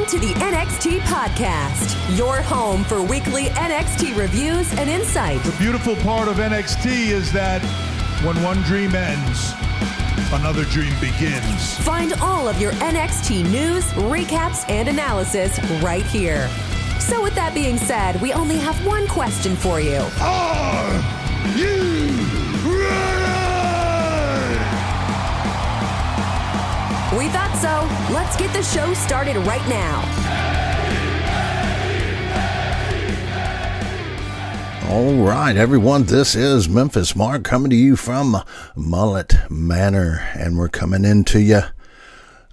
to the NXT Podcast, your home for weekly NXT reviews and insight. The beautiful part of NXT is that when one dream ends, another dream begins. Find all of your NXT news, recaps, and analysis right here. So with that being said, we only have one question for you. Are you ready? We thought so. Let's get the show started right now. All right, everyone, this is Memphis Mark coming to you from Mullet Manor, and we're coming into you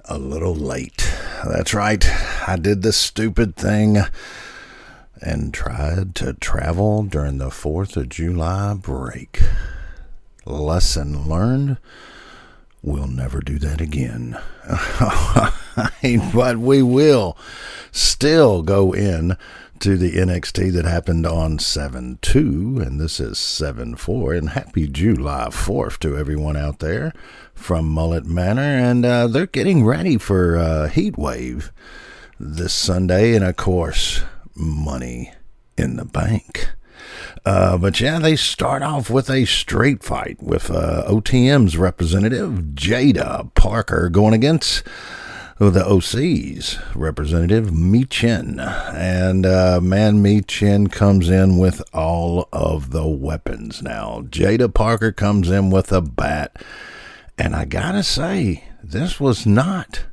a little late. That's right, I did this stupid thing and tried to travel during the 4th of July break. Lesson learned. We'll never do that again. But we will still go in to the NXT that happened on 7/2, and this is 7/4, and happy July 4th to everyone out there from Mullet Manor, and they're getting ready for Heat Wave this Sunday, and of course, Money in the Bank. But yeah, they start off with a straight fight with OTM's representative, Jada Parker, going against the OC's representative, Michin. And man, Michin comes in with all of the weapons now. Jada Parker comes in with a bat. And I gotta say, this was not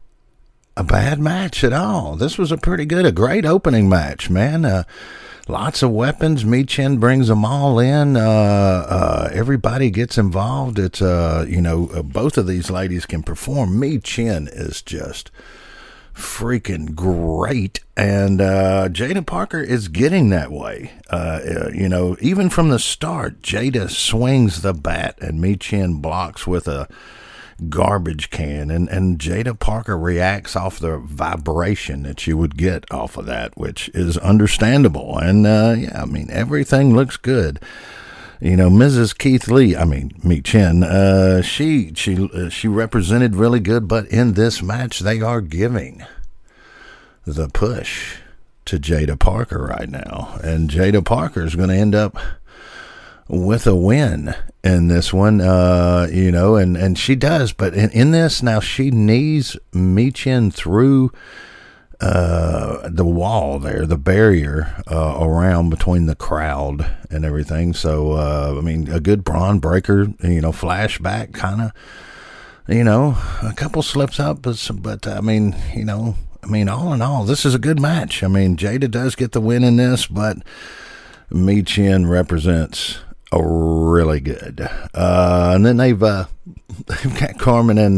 a bad match at all. This was a great opening match, man. Lots of weapons. Michin brings them all in. Everybody gets involved. It's, both of these ladies can perform. Michin is just freaking great. And Jada Parker is getting that way. Even from the start, Jada swings the bat and Michin blocks with a garbage can, and Jada Parker reacts off the vibration that you would get off of that, which is understandable. And everything looks good. Mrs. Keith Lee, Michin, she represented really good, but in this match they are giving the push to Jada Parker right now, and Jada Parker is going to end up with a win in this one, and she does, but in this now, she knees Michin through the wall there, the barrier around between the crowd and everything. So a good brawn breaker, flashback kind of, a couple slips up, but all in all, this is a good match. Jada does get the win in this, but Michin represents really good. And then they've got Carmen and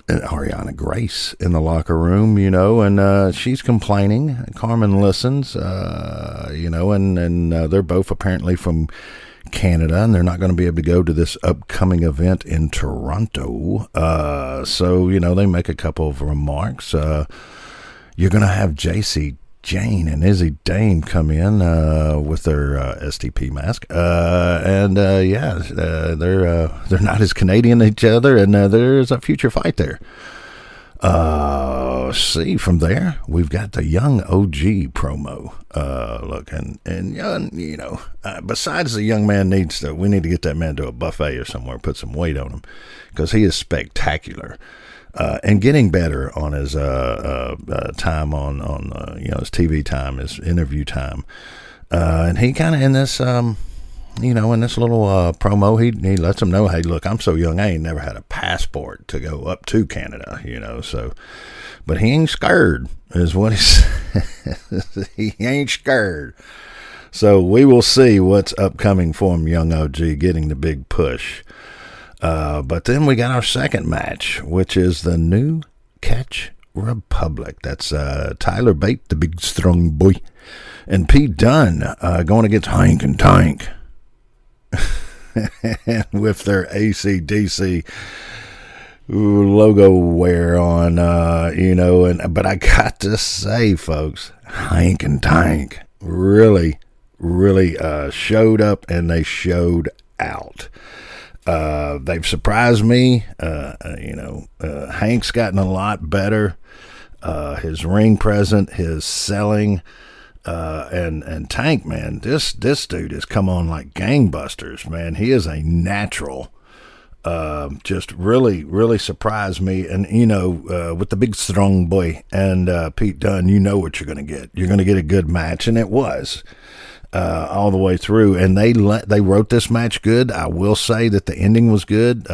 Ariana Grace in the locker room, and she's complaining. Carmen listens, and they're both apparently from Canada, and they're not going to be able to go to this upcoming event in Toronto. So they make a couple of remarks. You're going to have JC Jane and Izzy Dame come in with their STP mask, they're not as Canadian as each other, and there's a future fight there. See, from there we've got the young OG promo. Besides the young man we need to get that man to a buffet or somewhere, put some weight on him, because he is spectacular. And getting better on his time on his TV time, his interview time, and he kind of in this in this little promo, he lets them know, hey, look, I'm so young, I ain't never had a passport to go up to Canada, so, but he ain't scared, is what he says. He ain't scared. So we will see what's upcoming for him, young OG, getting the big push. But then we got our second match, which is the New Catch Republic. That's Tyler Bate, the big strong boy, and Pete Dunne going against Hank and Tank with their AC/DC logo wear on, but I got to say, folks, Hank and Tank really showed up, and they showed out. They've surprised me. Hank's gotten a lot better. his ring presence, his selling, and Tank, man, this dude has come on like gangbusters, man. He is a natural. Just really, really surprised me. And, with the big strong boy and Pete Dunne, you know what you're going to get. You're going to get a good match, and it was all the way through. And they wrote this match good. I will say that the ending was good.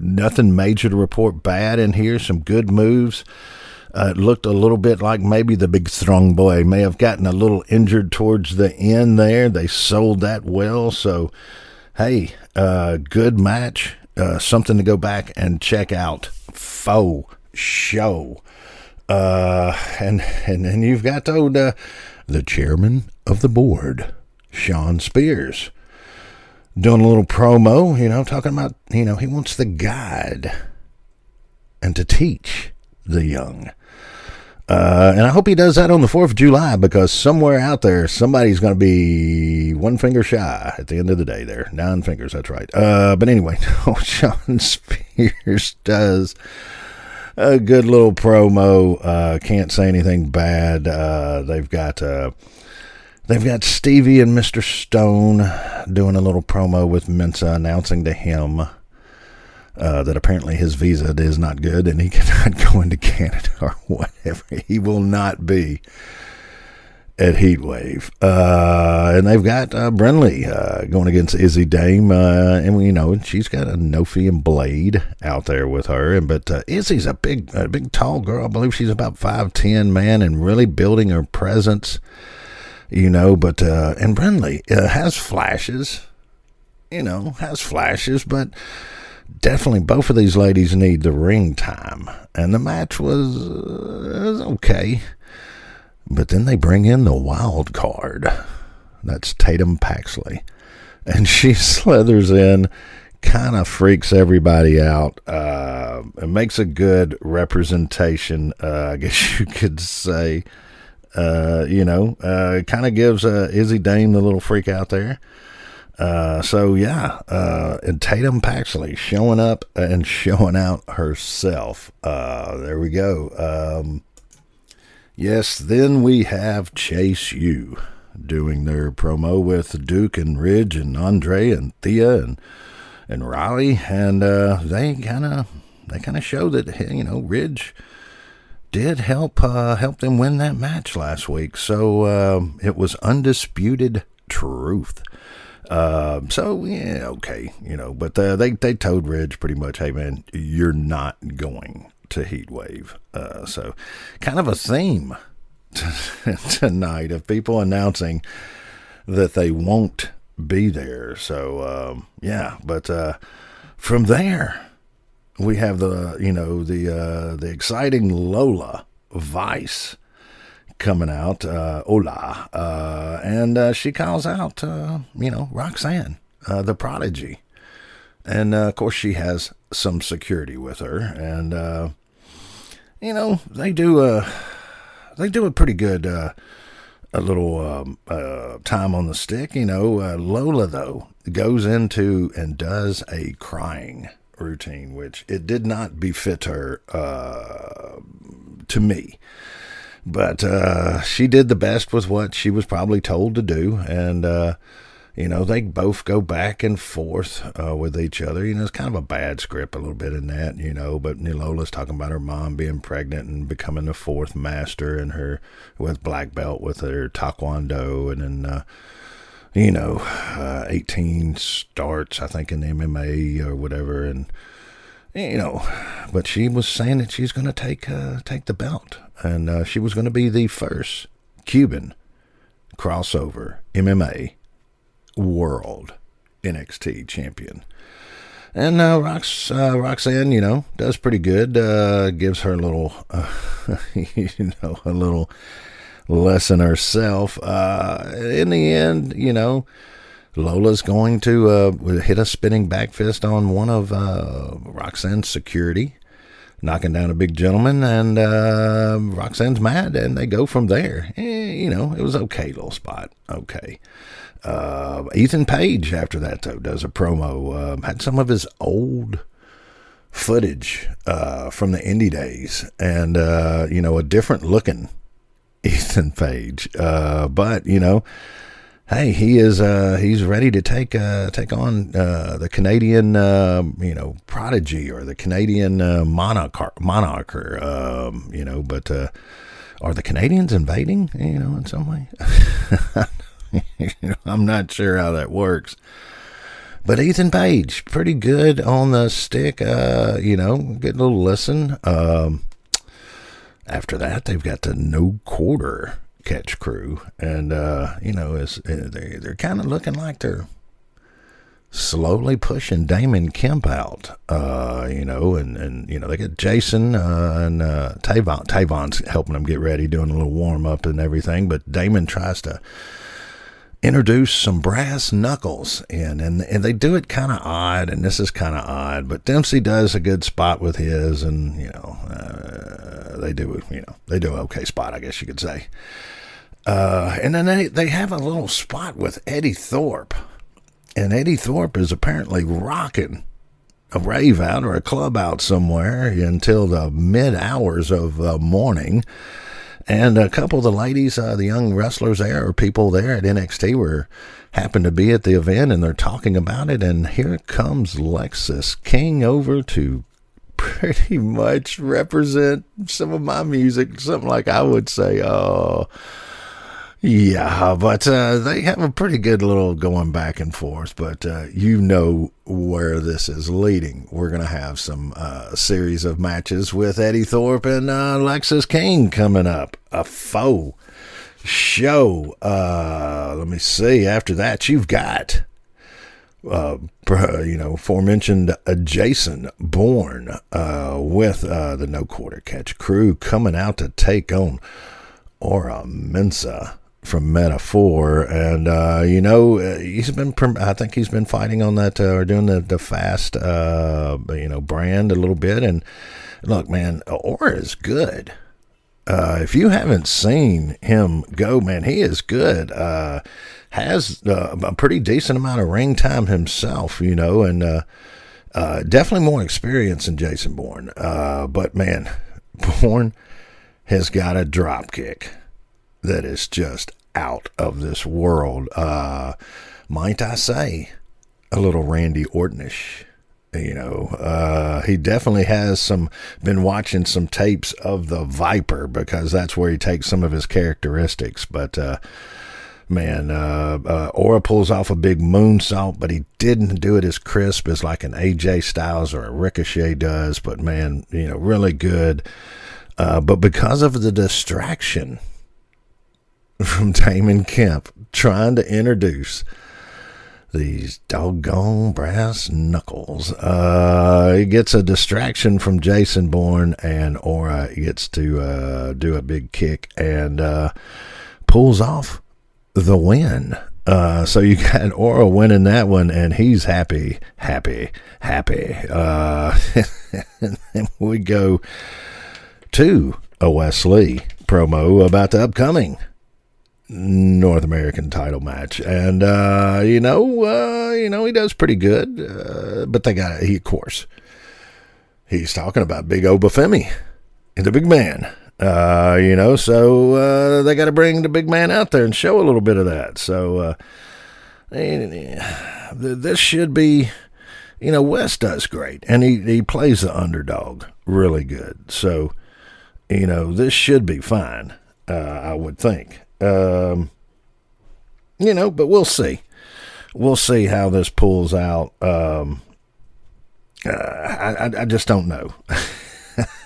Nothing major to report bad in here. Some good moves. It looked a little bit like maybe the big strong boy may have gotten a little injured towards the end there. They sold that well, so hey, good match. Something to go back and check out. Faux show. And then you've got the chairman of the board, Sean Spears, doing a little promo, talking about, he wants to guide and to teach the young. And I hope he does that on the 4th of July, because somewhere out there, somebody's going to be one finger shy at the end of the day there. 9 fingers, that's right. But anyway, Sean Spears does a good little promo. Can't say anything bad. They've got Stevie and Mr. Stone doing a little promo with Mensa, announcing to him that apparently his visa is not good and he cannot go into Canada or whatever. He will not be at Heatwave. And they've got Brenly going against Izzy Dame. And she's got a Nofi and Blade out there with her. But Izzy's a big, tall girl. I believe she's about 5'10", man, and really building her presence, but, and Brenly has flashes, but definitely both of these ladies need the ring time. And the match was okay. But then they bring in the wild card. That's Tatum Paxley. And she slithers in, kind of freaks everybody out. It makes a good representation, I guess you could say. It kind of gives Izzy Dame the little freak out there. And Tatum Paxley showing up and showing out herself. There we go. Yes, then we have Chase U doing their promo with Duke and Ridge and Andre and Thea and Riley, and they kind of show that Ridge did help them win that match last week. So it was undisputed truth. Okay, but they told Ridge pretty much, hey man, you're not going to Heatwave. So kind of a theme tonight of people announcing that they won't be there. So, but from there we have the exciting Lola Vice coming out, Ola, and she calls out, Roxanne, the prodigy. And, of course, she has some security with her. And, they do a pretty good, a little time on the stick. Lola, though, goes into and does a crying routine, which it did not befit her, to me. But she did the best with what she was probably told to do. And, they both go back and forth with each other. It's kind of a bad script a little bit in that, but Lola's talking about her mom being pregnant and becoming the 4th master, and her with black belt with her taekwondo, and then, 18 starts, I think, in the MMA or whatever. And, but she was saying that she's going to take the belt. And she was going to be the first Cuban crossover MMA world NXT champion. And Roxanne, does pretty good. Gives her a little, a little lesson herself. In the end, Lola's going to hit a spinning back fist on one of Roxanne's security, knocking down a big gentleman, and Roxanne's mad, and they go from there. It was okay little spot. Okay. Ethan Page, after that, though, does a promo. Had some of his old footage from the indie days, and a different looking Ethan Page, but hey, he's ready to take on the Canadian prodigy, or the Canadian monarch, but are the Canadians invading in some way? I'm not sure how that works. But Ethan Page, pretty good on the stick, good little listen. After that, they've got the No Quarter Catch crew, and, they're kind of looking like they're slowly pushing Damon Kemp out, and they got Jason and Tavon. Tavon's helping them get ready, doing a little warm-up and everything, but Damon tries to introduce some brass knuckles in, and they do it kind of odd, and this is kind of odd, but Dempsey does a good spot with his, and they do an okay spot, I guess you could say. And then they have a little spot with Eddie Thorpe, and Eddie Thorpe is apparently rocking a rave out or a club out somewhere until the mid hours of the morning. And a couple of the ladies, the young wrestlers there, or people there at NXT, happened to be at the event, and they're talking about it. And here comes Lexis King over to pretty much represent some of my music, something like I would say, yeah, but they have a pretty good little going back and forth, but where this is leading. We're going to have some series of matches with Eddie Thorpe and Lexis King coming up. A faux show. Let me see. After that, you've got, aforementioned Jason Bourne with the No Quarter Catch crew coming out to take on Aura Mensa from Metaphor, and he's been, I think he's been fighting on that, or doing the fast brand a little bit. And look, man, Aura is good. If you haven't seen him go, man, he is good. Has a pretty decent amount of ring time himself, and definitely more experience than Jason Bourne. But man, Bourne has got a drop kick that is just out of this world. Might I say, a little Randy Orton-ish. He definitely has been watching some tapes of the Viper, because that's where he takes some of his characteristics. But, Aura pulls off a big moonsault, but he didn't do it as crisp as like an AJ Styles or a Ricochet does. But man, really good. But because of the distraction from Damon Kemp trying to introduce these doggone brass knuckles, he gets a distraction from Jason Bourne, and Aura gets to do a big kick and pulls off the win. So you got Aura winning that one, and he's happy. And then we go to a Wesley promo about the upcoming North American title match, and he does pretty good, but of course he's talking about Big Obafemi, the big man, so they got to bring the big man out there and show a little bit of that. So this should be, Wes does great, and he plays the underdog really good, so this should be fine, I would think. But we'll see. We'll see how this pulls out. I just don't know.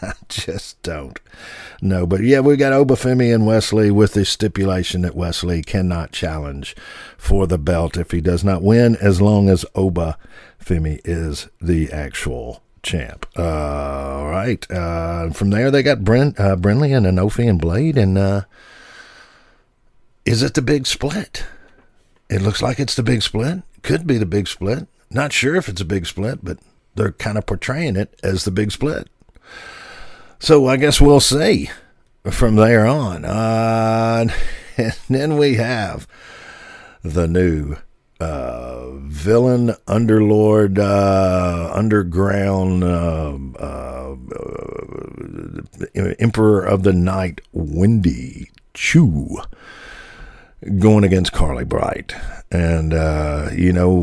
I just don't know. But yeah, we got Obafemi and Wesley with the stipulation that Wesley cannot challenge for the belt if he does not win, as long as Obafemi is the actual champ. All right. From there, they got Brinley and Anofi and Blade, and is it the big split? It looks like it's the big split. Could be the big split. Not sure if it's a big split, but they're kind of portraying it as the big split. So I guess we'll see from there on. And then we have the new villain, underlord, underground, emperor of the night, Wendy Choo, going against Carly Bright. And,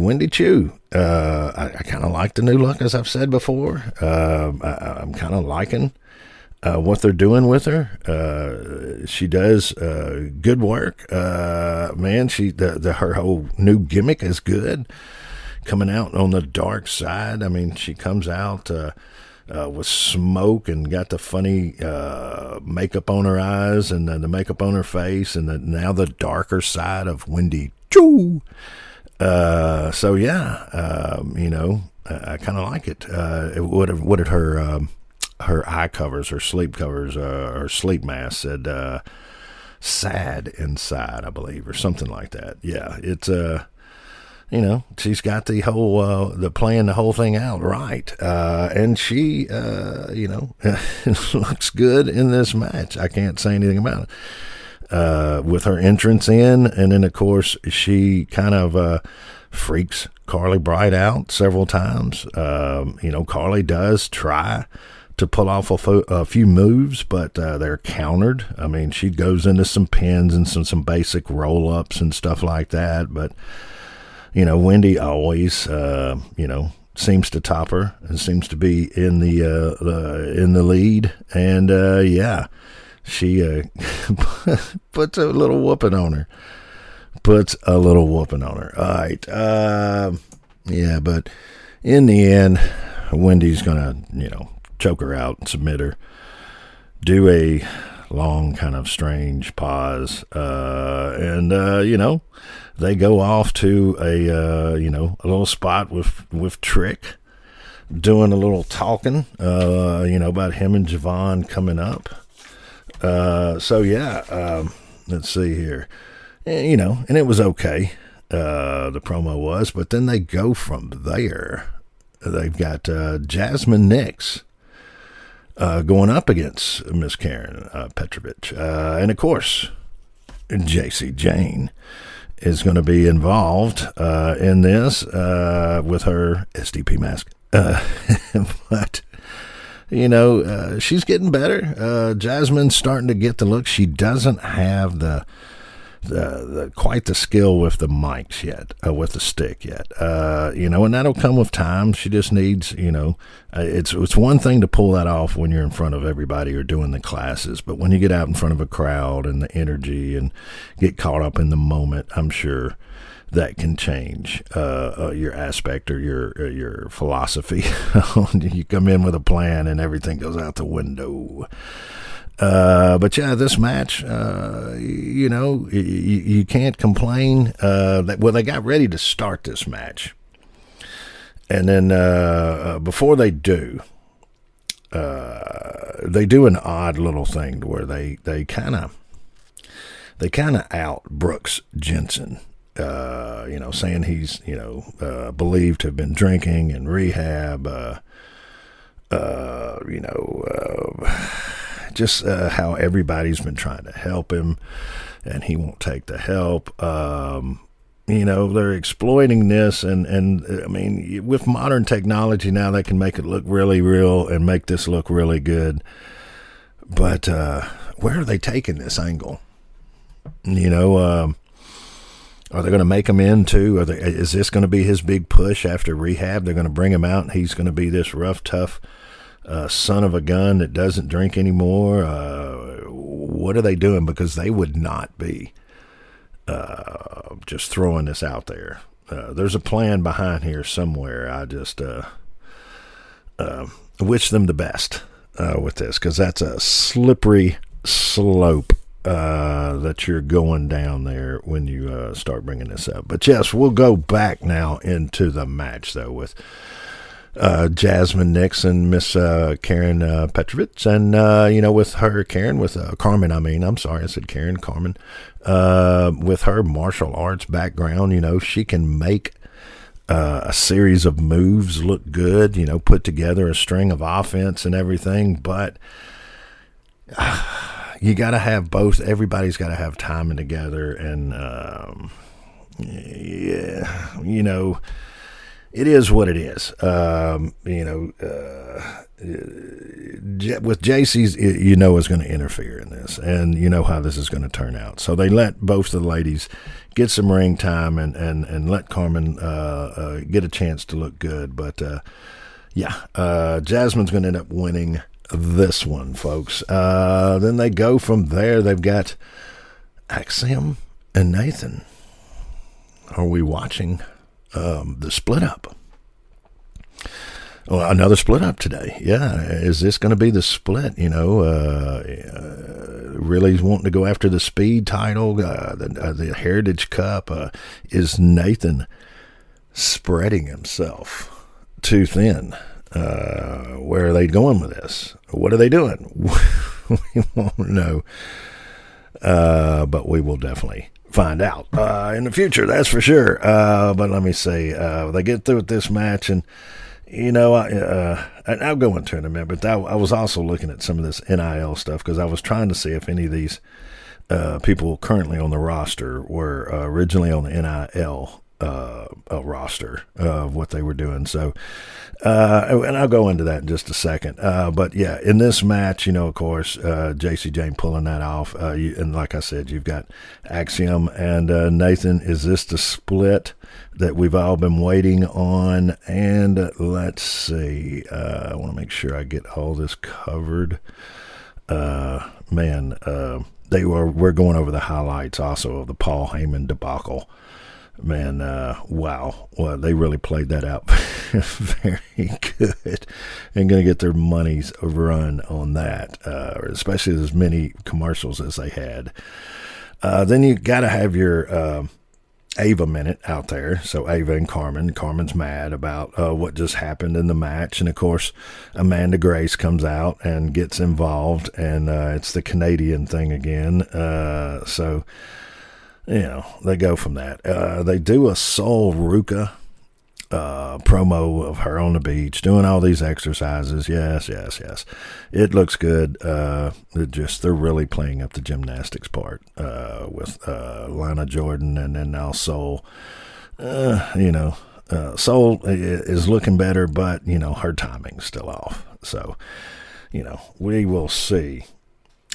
Wendy Choo, I kind of like the new look, as I've said before. I'm kind of liking what they're doing with her. She does good work. Man, her whole new gimmick is good. Coming out on the dark side. I mean, she comes out with smoke and got the funny makeup on her eyes and the makeup on her face, and now the darker side of Wendy Choo. So yeah, I kind of like it. What did her eye covers, her sleep covers, her sleep mask said sad inside, I believe, or something like that. Yeah, it's she's got the whole playing the whole thing out right, and she looks good in this match. I can't say anything about it. With her entrance in, and then of course she kind of freaks Carly Bright out several times. Carly does try to pull off a few moves, but they're countered. I mean, she goes into some pins and some basic roll-ups and stuff like that, but Wendy always seems to top her and seems to be in the lead, and she puts a little whooping on her. All right. But in the end, Wendy's gonna choke her out and submit her, do a long kind of strange pause, and they go off to a little spot with Trick doing a little talking about him and Javon coming up. Let's see here, and it was okay, the promo was, but then they go from there. They've got Jasmine Nix going up against Miss Karen Petrovich. And, of course, JC Jane is going to be involved in this with her SDP mask. But, she's getting better. Jasmine's starting to get the look. She doesn't have the quite the skill with the mics yet, with the stick yet, and that'll come with time. She just needs, it's one thing to pull that off when you're in front of everybody or doing the classes, but when you get out in front of a crowd and the energy and get caught up in the moment, I'm sure that can change your aspect or your philosophy. You come in with a plan and everything goes out the window. But yeah, this match, you can't complain. They got ready to start this match, and then before they do an odd little thing where they kind of out Brooks Jensen, saying he's believed to have been drinking in rehab, just how everybody's been trying to help him, and he won't take the help. They're exploiting this, and I mean, with modern technology now, they can make it look really real and make this look really good. But where are they taking this angle? Are they going to make him into? Is this going to be his big push after rehab? They're going to bring him out, and he's going to be this rough, tough son of a gun that doesn't drink anymore. What are they doing? Because they would not be just throwing this out there. There's a plan behind here somewhere. I just wish them the best with this, because that's a slippery slope that you're going down there when you start bringing this up. But yes, we'll go back now into the match, though, with Jasmine Nix and Miss Karen Petrovich, and with her Carmen. I'm sorry, I said Karen. Carmen, with her martial arts background, she can make a series of moves look good. Put together a string of offense and everything. But you got to have both. Everybody's got to have timing together, and yeah, it is what it is. With JC's, is going to interfere in this, and you know how this is going to turn out. So they let both the ladies get some ring time and let Carmen get a chance to look good. But Jasmine's going to end up winning this one, folks. Then they go from there. They've got Axiom and Nathan. Are we watching the split up? Well, another split up today. Yeah. Is this going to be the split? Really wanting to go after the speed title, the Heritage Cup. Is Nathan spreading himself too thin? Where are they going with this? What are they doing? We won't know. But we will definitely find out in the future, that's for sure. But let me see. They get through with this match, and I'll go into it in a minute, but I was also looking at some of this NIL stuff because I was trying to see if any of these people currently on the roster were originally on the NIL roster of what they were doing. So, and I'll go into that in just a second. But yeah, in this match, of course, JC Jane pulling that off. And like I said, you've got Axiom and Nathan. Is this the split that we've all been waiting on? And let's see. I want to make sure I get all this covered. We're going over the highlights also of the Paul Heyman debacle. Man, wow. Well, they really played that out very good and going to get their money's run on that, especially as many commercials as they had. Then you got to have your Ava minute out there. So Ava and Carmen. Carmen's mad about what just happened in the match. And, of course, Amanda Grace comes out and gets involved, and it's the Canadian thing again. They go from that. They do a Sol Ruka promo of her on the beach doing all these exercises. Yes. It looks good. They're really playing up the gymnastics part with Lana Jordan, and then now Sol. Sol is looking better, but, her timing's still off. So, we will see,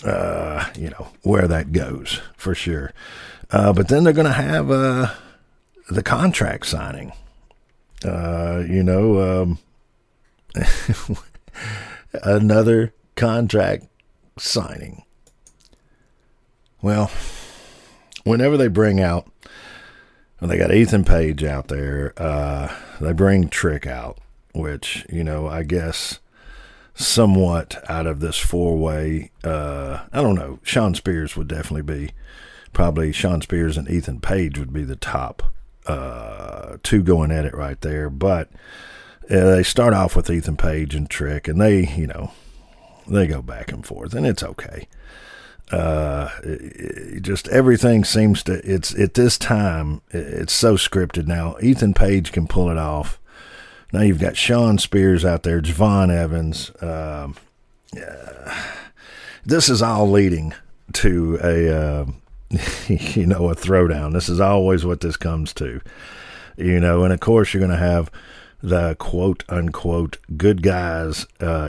where that goes for sure. But then they're going to have the contract signing. Another contract signing. Well, whenever they bring out, when they got Ethan Page out there, they bring Trick out, which, I guess somewhat out of this four-way, I don't know, Sean Spears would definitely be. Probably Sean Spears and Ethan Page would be the top two going at it right there. But they start off with Ethan Page and Trick, and they go back and forth, and it's okay. Just everything seems to, it's at this time, it's so scripted now. Ethan Page can pull it off. Now you've got Sean Spears out there, Javon Evans. This is all leading to a throwdown. This is always what this comes to, and of course you're going to have the quote unquote good guys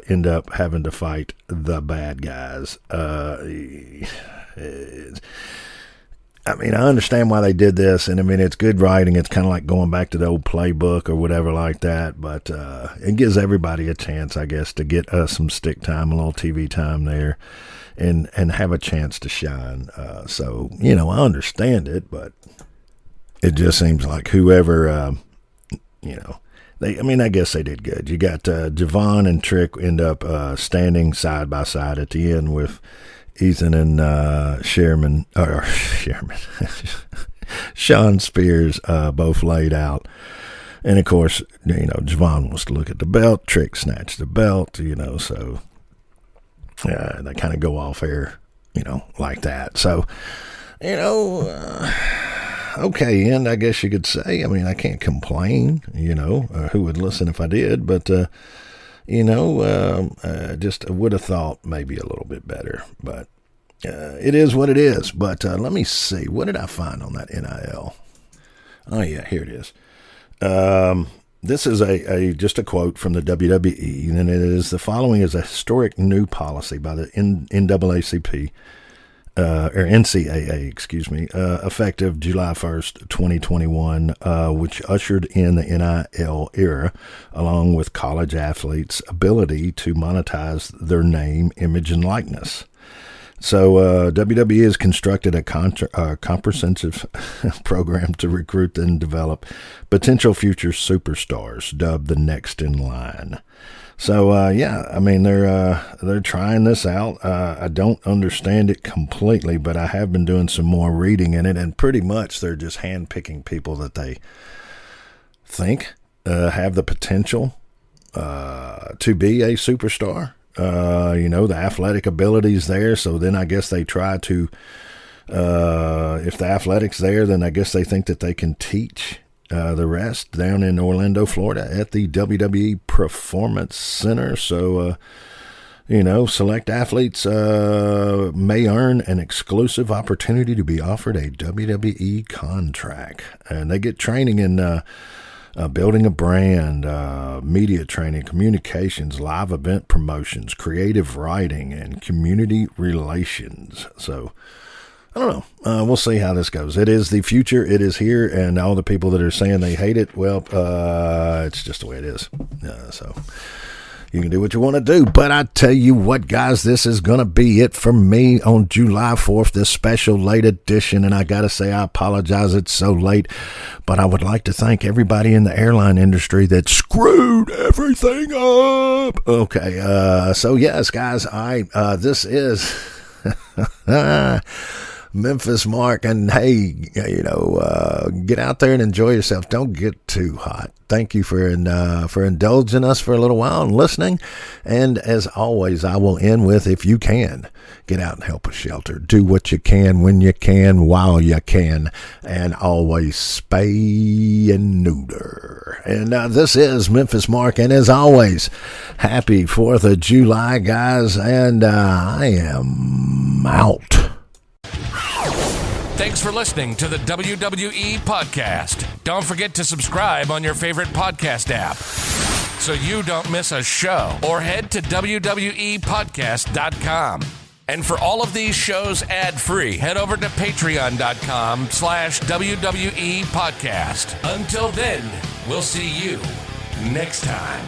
end up having to fight the bad guys. I understand why they did this, and it's good writing. It's kind of like going back to the old playbook or whatever like that, but it gives everybody a chance, I guess, to get some stick time, a little TV time there. And have a chance to shine. So, I understand it, but it just seems like whoever, I guess they did good. You got Javon and Trick end up standing side by side at the end with Ethan and Sean Spears both laid out. And, of course, Javon wants to look at the belt. Trick snatched the belt, so... they kind of go off air, like that. So, okay, and I guess you could say, I can't complain, who would listen if I did, but, just would have thought maybe a little bit better, but it is what it is. But let me see, what did I find on that NIL? Oh, yeah, here it is. This is just a quote from the WWE, and it is, the following is a historic new policy by the NAACP, or NCAA, effective July 1st, 2021, which ushered in the NIL era, along with college athletes' ability to monetize their name, image, and likeness. So WWE has constructed a comprehensive program to recruit and develop potential future superstars, dubbed the Next in Line. So I mean, they're trying this out. I don't understand it completely, but I have been doing some more reading in it, and pretty much they're just handpicking people that they think have the potential to be a superstar. The athletic ability's there, so then I guess they try to, if the athletic's there, then I guess they think that they can teach the rest down in Orlando, Florida at the WWE Performance Center. So, select athletes may earn an exclusive opportunity to be offered a WWE contract, and they get training in building a brand, media training, communications, live event promotions, creative writing, and community relations. So, I don't know. We'll see how this goes. It is the future. It is here, and all the people that are saying they hate it, well, it's just the way it is. So you can do what you want to do. But I tell you what, guys, this is going to be it for me on July 4th, this special late edition. And I got to say, I apologize it's so late. But I would like to thank everybody in the airline industry that screwed everything up. Okay, so yes, guys, this is Memphis Mark, and hey, get out there and enjoy yourself. Don't get too hot. Thank you for indulging us for a little while and listening. And as always, I will end with, if you can, get out and help a shelter. Do what you can, when you can, while you can, and always spay and neuter. And this is Memphis Mark, and as always, happy 4th of July, guys, and I am out. Thanks for listening to the WWE Podcast. Don't forget to subscribe on your favorite podcast app so you don't miss a show, or head to WWEpodcast.com. And for all of these shows ad-free, head over to patreon.com/WWE Podcast. Until then, we'll see you next time.